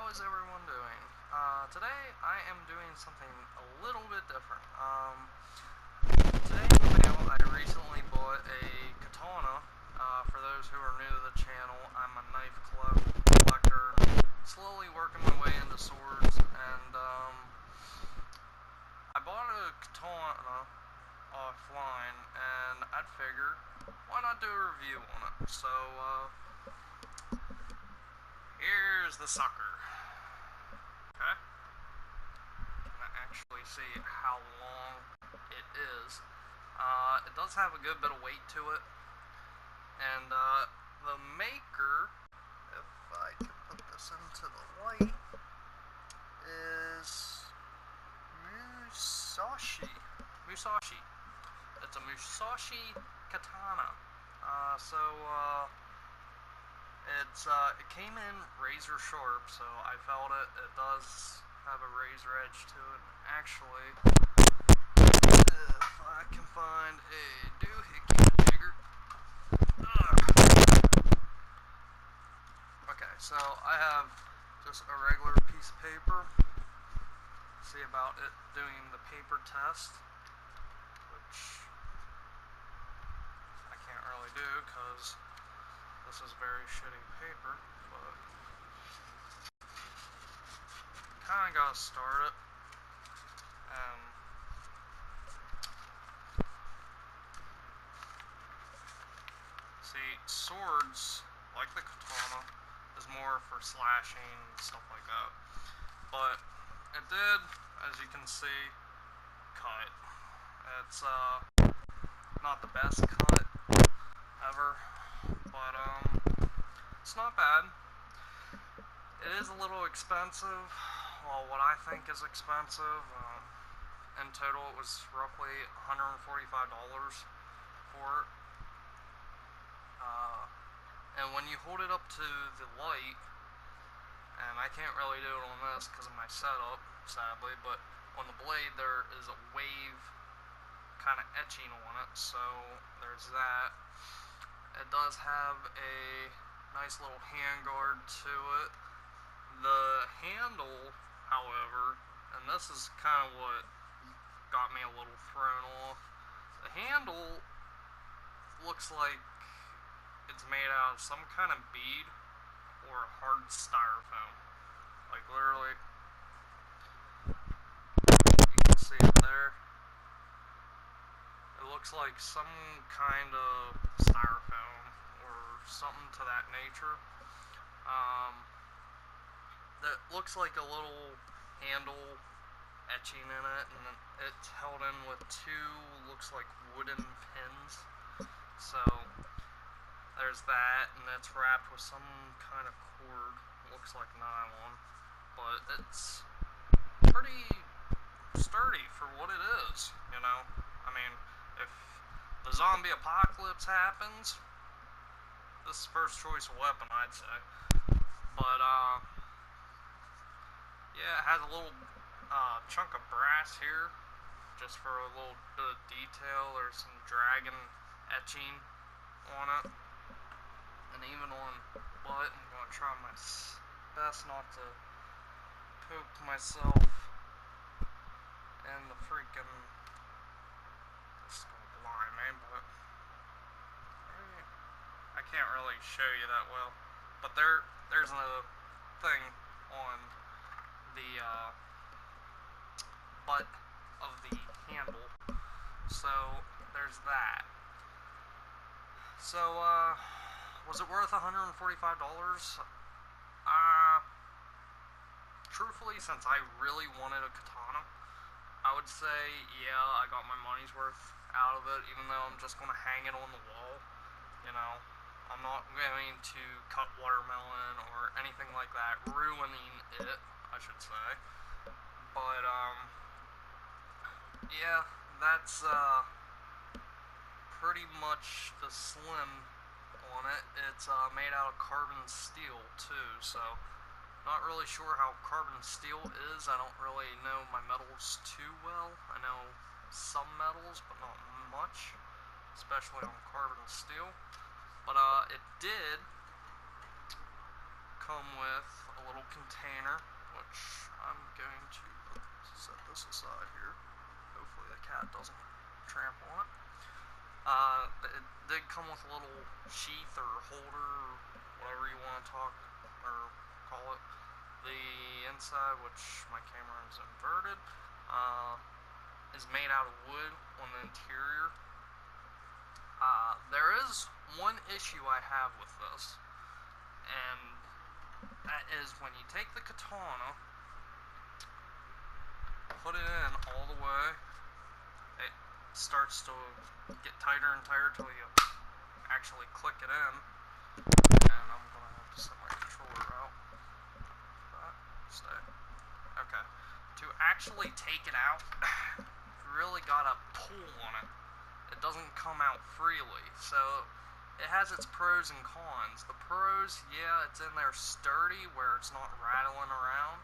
how is everyone doing? Today I am doing something a little bit different. Today in the mail I recently bought a katana. For those who are new to the channel, I'm a knife collector, slowly working my way into swords, and I bought a katana offline, and I'd figure, why not do a review on it? So, here's the sucker. Okay? You can actually see how long it is. It does have a good bit of weight to it, and the maker, if I can put this into the light, is Musashie. It's a Musashie katana. It came in razor sharp, so I felt it does have a razor edge to it. Actually, if I can find a doohickey digger. Okay, so I have just a regular piece of paper. See about it doing the paper test, which I can't really do because this is very shitty paper, but kinda gotta start it. And see, swords, like the katana, is more for slashing and stuff like that. But it did, as you can see, cut. It's not the best cut ever, but it's not bad. It is a little expensive. Well, what I think is expensive. In total, it was roughly $145 for it. And when you hold it up to the light, and I can't really do it on this because of my setup, sadly, but on the blade there is a wave kind of etching on it, so there's that. It does have a nice little handguard to it. The handle, however, and this is kind of what got me a little thrown off, the handle looks like it's made out of some kind of bead or hard styrofoam. Like, literally, you can see it there. It looks like some kind of styrofoam or something to that nature. That looks like a little handle etching in it, and it's held in with two, looks like wooden pins. So there's that, and it's wrapped with some kind of cord, looks like nylon, but it's pretty sturdy for what it is, you know? I mean, if the zombie apocalypse happens, this is first choice weapon, I'd say. But, yeah, it has a little chunk of brass here, just for a little bit of detail. There's some dragon etching on it. And even on the butt, I'm going to try my best not to poke myself in the freaking... This is going to blind me, but... I can't really show you that well. But there's a thing on the butt of the handle. So, there's that. So, was it worth $145? Truthfully, since I really wanted a katana, I would say, yeah, I got my money's worth out of it, even though I'm just going to hang it on the wall. You know, I'm not going to cut watermelon or anything like that, ruining it, I should say. But, yeah, that's, pretty much the slim on it. It's made out of carbon steel too, so not really sure how carbon steel is. I don't really know my metals too well. I know some metals, but not much, especially on carbon steel. But it did come come with a little container, which I'm going to set this aside here. Hopefully the cat doesn't trample on it. It did come with a little sheath or holder, or whatever you want to talk or call it. The inside, which my camera is inverted, is made out of wood on the interior. There is one issue I have with this, and that is when you take the katana, put it in all the way, it starts to get tighter and tighter till you actually click it in. And I'm gonna have to set my controller out. Stay. Okay. To actually take it out, you really gotta pull on it. It doesn't come out freely, so it has its pros and cons. The pros, yeah, it's in there sturdy where it's not rattling around,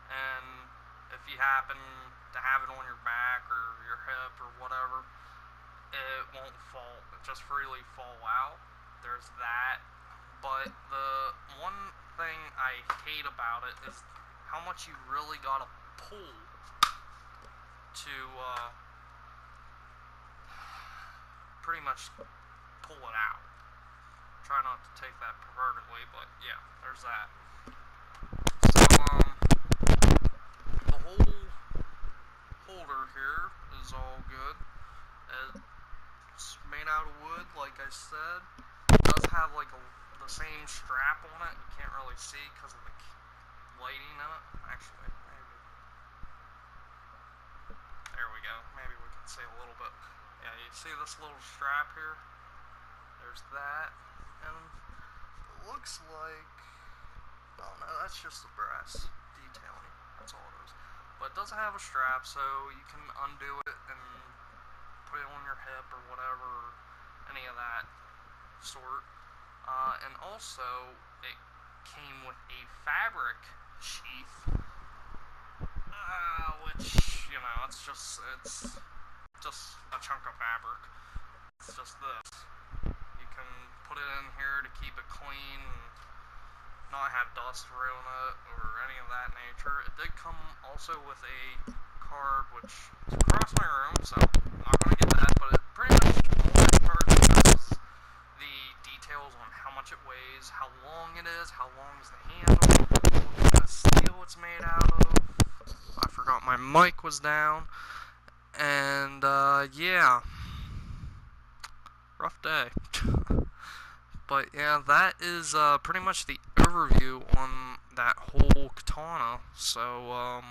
and if you happen to have it on your back or your hip or whatever, it won't fall, just freely fall out. There's that. But the one thing I hate about it is how much you really gotta pull to pretty much pull it out. Try not to take that pervertedly, but yeah, there's that. So the whole holder here is all good. It's made out of wood, like I said. It does have like the same strap on it. You can't really see because of the lighting in it. Actually, maybe. There we go. Maybe we can see a little bit. Yeah, you see this little strap here? There's that. And it looks like, oh no, that's just the brass detailing. That's all it is. But it does have a strap, so you can undo it and put it on your hip or whatever, any of that sort. And also, it came with a fabric sheath, which, you know, it's just a chunk of fabric. It's just this. You can put it in here to keep it clean and not have dust ruin it or any of that nature. It did come also with a card which is across my room, so I'm not going to get that, but it pretty much all that card has the details on how much it weighs, how long it is, how long is the handle, what kind of steel it's made out of. I forgot my mic was down. And yeah, rough day. But yeah, that is pretty much the overview on that whole katana. So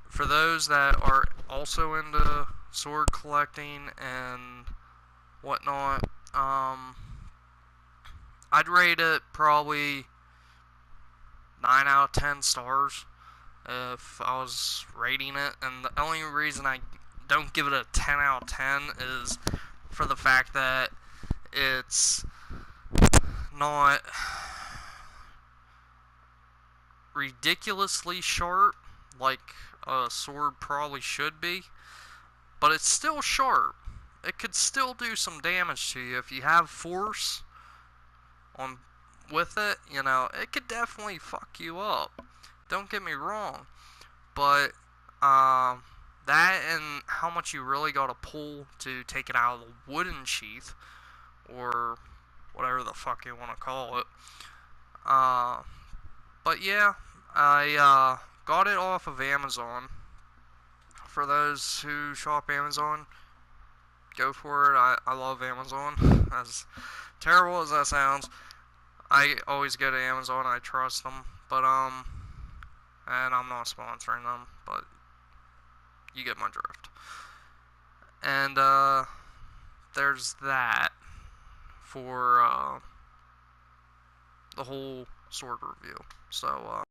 for those that are also into sword collecting and whatnot, I'd rate it probably 9 out of 10 stars if I was rating it, and the only reason I don't give it a 10 out of 10 is for the fact that it's not ridiculously sharp like a sword probably should be, but it's still sharp. It could still do some damage to you if you have force on with it. You know, it could definitely fuck you up. Don't get me wrong, but that and how much you really gotta pull to take it out of the wooden sheath, or whatever the fuck you want to call it. But yeah, I got it off of Amazon. For those who shop Amazon, go for it. I love Amazon. As terrible as that sounds, I always go to Amazon. I trust them, but and I'm not sponsoring them, but you get my drift. And there's that for the whole sword review. So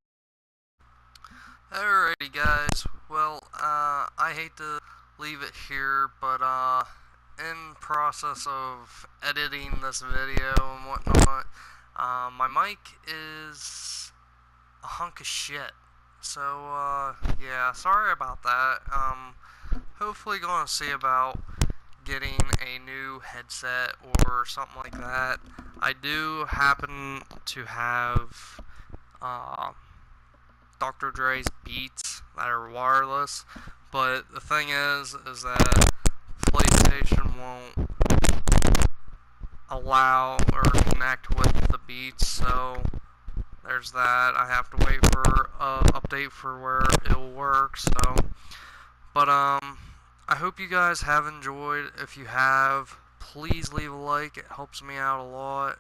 alrighty guys, well I hate to leave it here, but in process of editing this video and whatnot, my mic is a hunk of shit. So, yeah, sorry about that. Hopefully gonna see about getting a new headset or something like that. I do happen to have Dr. Dre's Beats that are wireless, but the thing is that PlayStation won't allow or connect with the Beats, so there's that. I have to wait for an update for where it'll work. So, but I hope you guys have enjoyed. If you have, please leave a like. It helps me out a lot.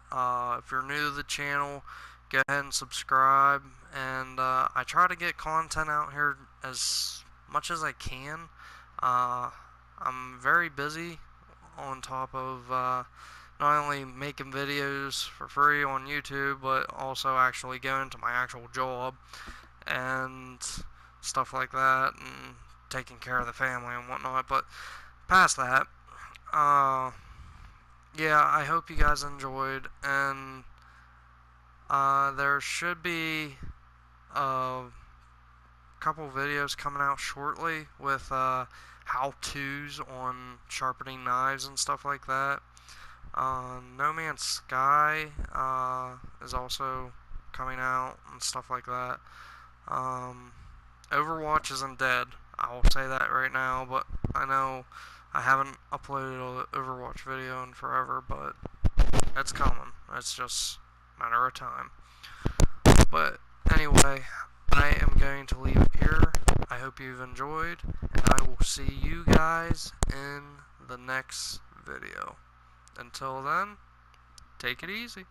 If you're new to the channel, go ahead and subscribe. And I try to get content out here as much as I can. I'm very busy, on top of not only making videos for free on YouTube, but also actually going to my actual job and stuff like that, and taking care of the family and whatnot. But past that, yeah, I hope you guys enjoyed, and there should be a couple videos coming out shortly with how-tos on sharpening knives and stuff like that. No Man's Sky is also coming out and stuff like that. Overwatch isn't dead, I will say that right now, but I know I haven't uploaded an Overwatch video in forever, but it's coming. It's just a matter of time. But anyway, I am going to leave it here. I hope you've enjoyed, and I will see you guys in the next video. Until then, take it easy.